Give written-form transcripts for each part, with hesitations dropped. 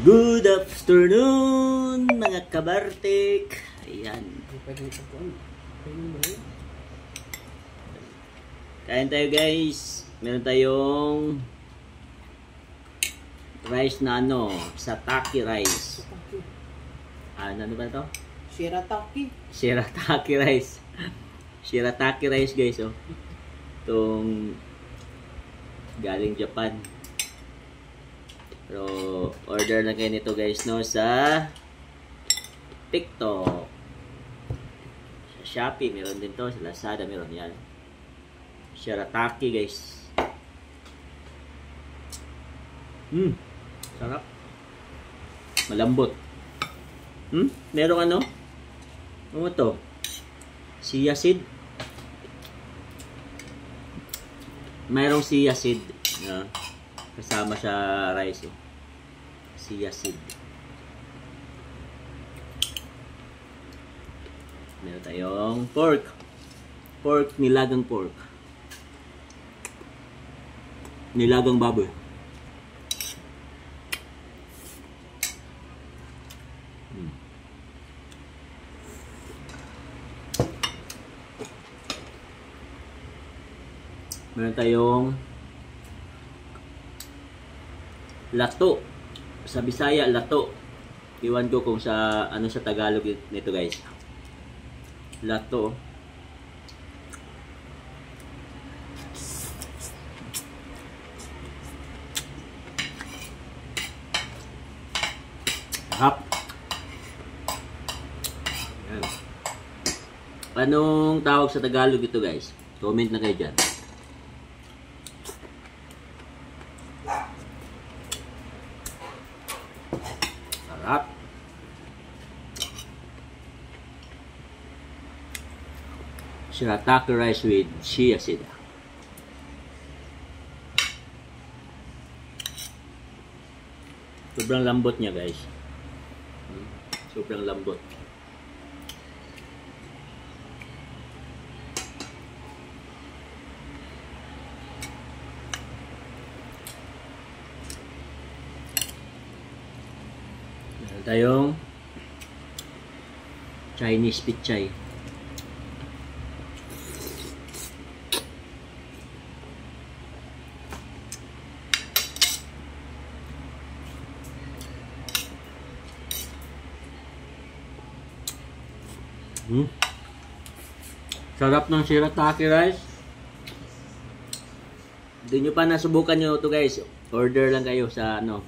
Good afternoon mga kabartik. Ayan. Kain tayo guys. Meron tayong rice na ano, sataki rice. Ano ba to? Shirataki. Shirataki rice. Shirataki rice guys, oh. Itong galing Japan. Pero order na kayo nito guys, no, sa TikTok, sa Shopee meron din to, sa Lazada meron yan. Shirataki guys. Sarap. Malambot. Merong ano? Ano to? Chia seed. Mayroong chia seed. Kasama sa rice. Chia seed. Meron tayong pork. Pork, nilagang pork. Nilagang baboy. Meron tayong lato. Sa Bisaya, lato. Iwan ko kung sa ano sa Tagalog nito guys. Lato. Hap. Ayan. Anong tawag sa Tagalog ito guys? Comment na kayo dyan. Sarap. Shirataki rice with chia seed. Sobrang lambot niya guys. Sobrang lambot. Meron tayong Chinese pichay. Sarap ng shirataki rice. Hindi nyo pa nasubukan nyo ito guys. Order lang kayo sa ano,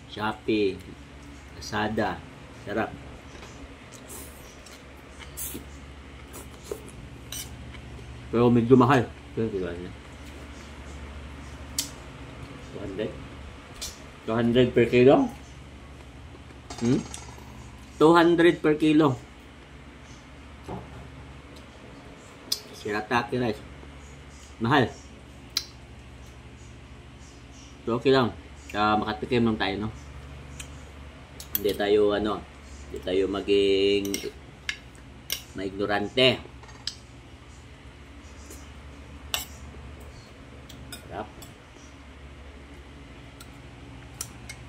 Shopee, Lazada. Sarap. Pero medyo mahal. Ito, diba niya? 200 per kilo? 200 per kilo. Shirataki rice. Mahal. So okay lang. Makatikim lang tayo, no? Hindi tayo ano, hindi tayo maging maignorante. Sarap.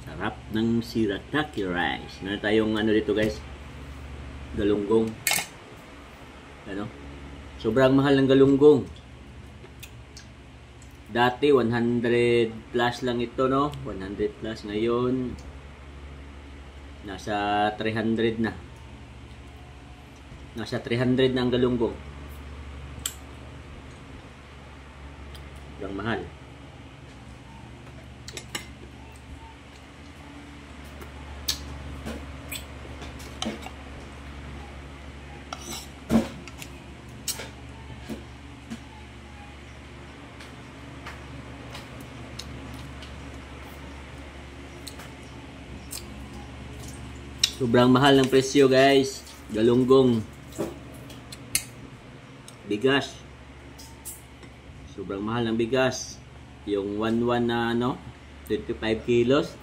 Sarap ng shirataki rice. Meron tayong ano dito guys, galunggong. Ano? Sobrang mahal ng galunggong. Dati 100 plus lang ito, no? 100 plus. Ngayon nasa 300 na. Nasa 300 na ang galunggong. Sobrang mahal. Sobrang mahal ng presyo guys. Galunggong. Bigas. Sobrang mahal ng bigas. Yung 1-1 na ano, 25 kilos.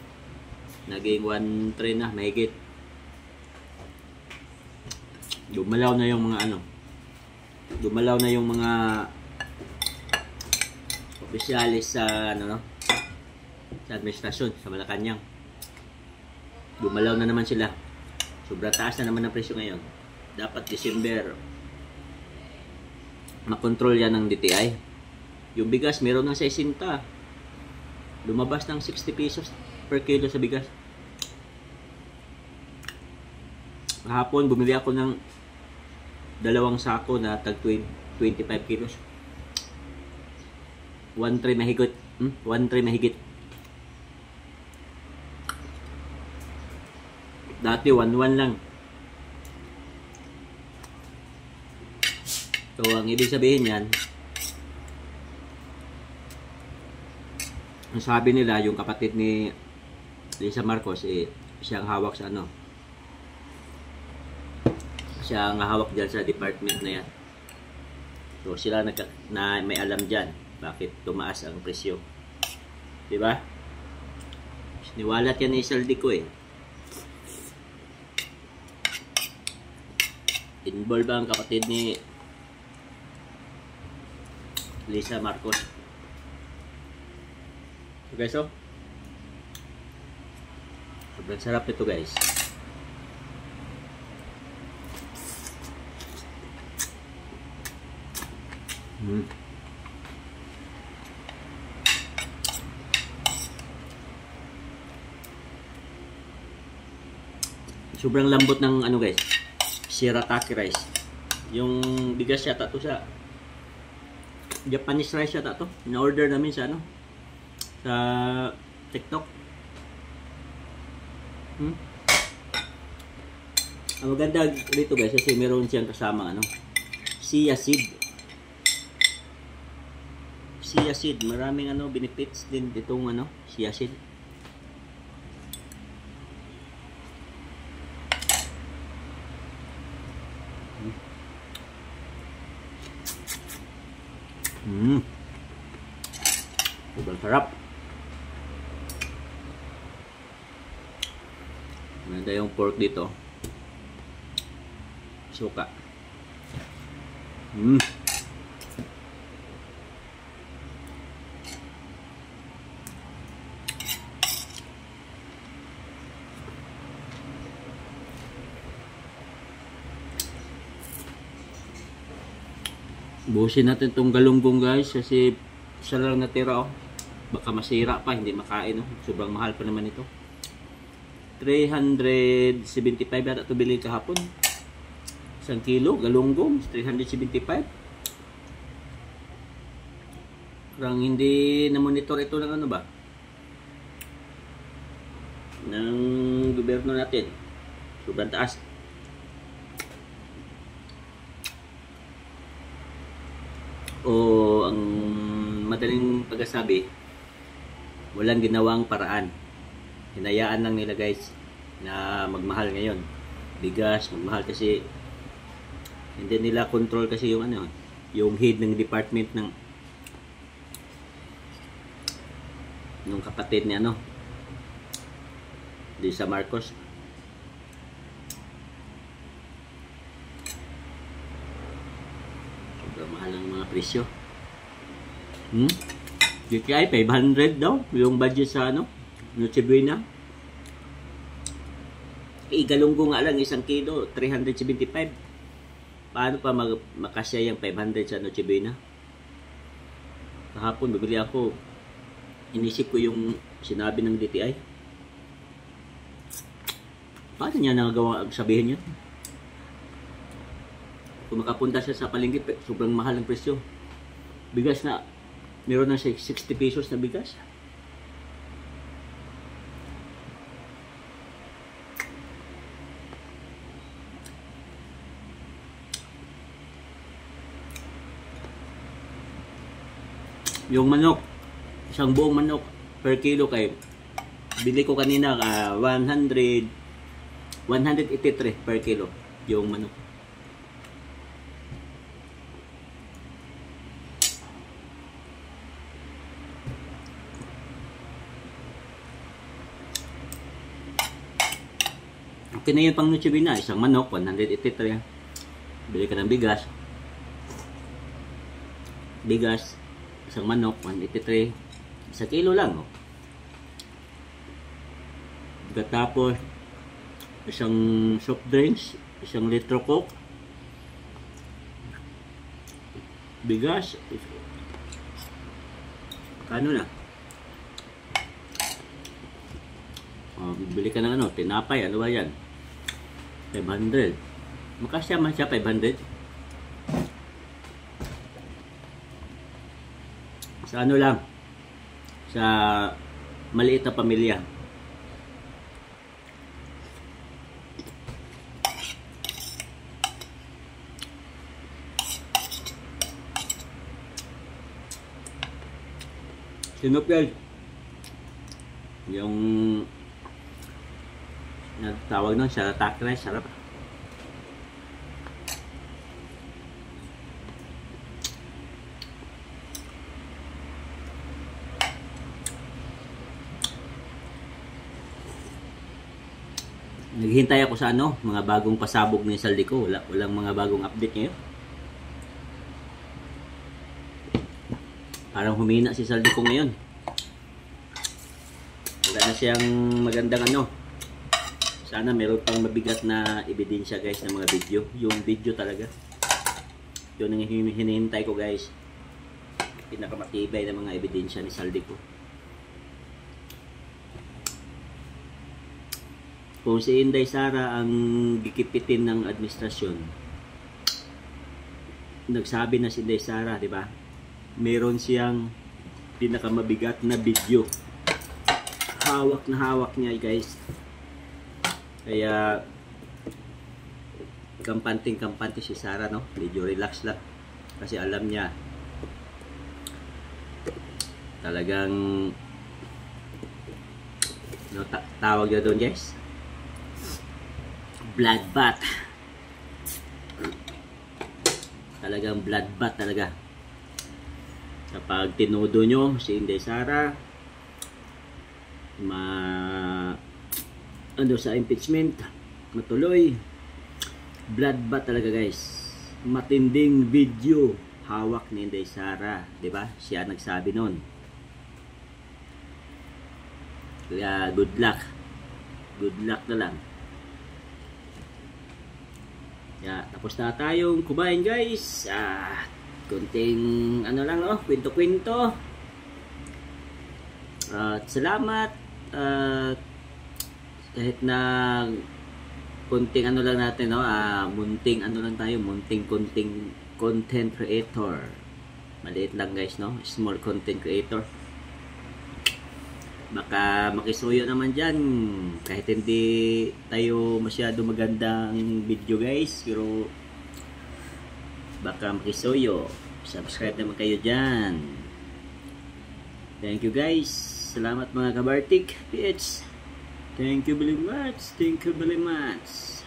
Naging 1-3 na, mahigit. Dumalaw na yung mga ano. Dumalaw na yung mga opisyalis sa ano, no? Sa administrasyon sa Malacanang. Gumalaw na naman sila. Sobrang taas na naman ang presyo ngayon. Dapat December makontrol yan ng DTI. Yung bigas meron ng 60. Lumabas ng 60 pesos per kilo sa bigas. Kahapon bumili ako ng 2 sako na tag 25 kilos. 1 tray mahigit. 1 tray mahigit. Dati 1-1 lang. So, ang ibig sabihin yan, ang sabi nila, yung kapatid ni Lisa Marcos, siyang hawak sa ano. Siyang hawak dyan sa department na yan. So, sila na may alam dyan bakit tumaas ang presyo. Diba? Niwalat yan ni Saldi ko eh. Involved ang kapatid ni Lisa Marcos. So guys, oh. Sobrang sarap nito guys. Sobrang lambot ng ano guys, shirataki rice. Yung bigas yata to sa Japanese rice yata to. In-order namin sa ano, sa TikTok. Ang maganda dito guys kasi meron siyang kasama ano, chia seed. Chia seed, maraming ano benefits din ditong ano, chia seed. Sobrang sarap. Maganda yung pork dito. Suka. Buhusin natin itong galunggong guys kasi isa lang natira oh. Baka masira pa, hindi makain oh. Sobrang mahal pa naman ito. 375 yata ito bili kahapon. 1 kilo galunggong 375. Parang hindi na monitor ito ng ano ba, ng gobyerno natin. Sobrang taas. O ang madaling pagkasabi, walang ginawang paraan. Hinayaan lang nila guys na magmahal ngayon. Bigas magmahal kasi hindi nila control kasi yung ano, yung head ng department ng nung kapatid ni ano, Lisa Marcos. Mahal ang mga presyo. GTI 500 daw yung budget sa ano, Noche Buena. Galunggong nga lang 1 kilo 375. Paano pa makasya yung 500 sa Noche Buena? Kahapon bibili ako, inisip ko yung sinabi ng DTI. Paano niya nagawa sabihin yun? Kung makapunta siya sa palengke, sobrang mahal ang presyo. Bigas na, meron na 60 pesos na bigas. Yung manok, isang buong manok per kilo kay bili ko kanina 183 per kilo yung manok. Okay na yun pang Noche Buena, isang manok 183. Bili ka ng bigas, isang manok 183, 1 kilo lang oh. Tapos isang soft drinks, isang litro coke, bigas, kano na? Bibili ka ng ano, tinapay, ano ba yan? 500. Makasya man siya 500. Sa ano lang, sa maliit na pamilya. Sinupel. Yung tawag nun, sharatak rice, sarap. Naghihintay ako sa ano, mga bagong pasabog ng Saldico. Walang mga bagong update ngayon. Parang humina si Saldico ngayon. Wala na siyang magandang ano. Sana meron pang mabigat na ebidensya guys ng mga video. Yung video talaga. Yun ang hinihintay ko guys. Pinakamatibay na mga ebidensya ni Saldico. Kung si Inday Sara ang gikipitin ng administrasyon, nagsabi na si Inday Sara, di ba? Meron siyang pinakamabigat na video. Hawak na hawak niya, guys. Kaya kampante si Sara, no? Medyo relax lang. Kasi alam niya talagang no, tawag niya doon, guys. Bloodbath. Talagang bloodbath talaga. Kapag tinudo nyo si Inday Sara ano sa impeachment, matuloy. Bloodbath talaga guys. Matinding video hawak ni Inday Sara, 'di ba? Siya nagsabi noon. Kaya good luck. Good luck na lang. Tapos na tayong kumain guys. Kunting ano lang, no? Kwento-kwento. Salamat. Kahit na kunting ano lang natin, no? Munting ano lang tayo, kunting content creator. Maliit lang guys, no? Small content creator. Baka makisuyo naman dyan. Kahit hindi tayo masyado magandang video guys, pero baka makisuyo. Subscribe naman kayo dyan. Thank you guys. Salamat mga kabartik. Thank you very much. Thank you very much.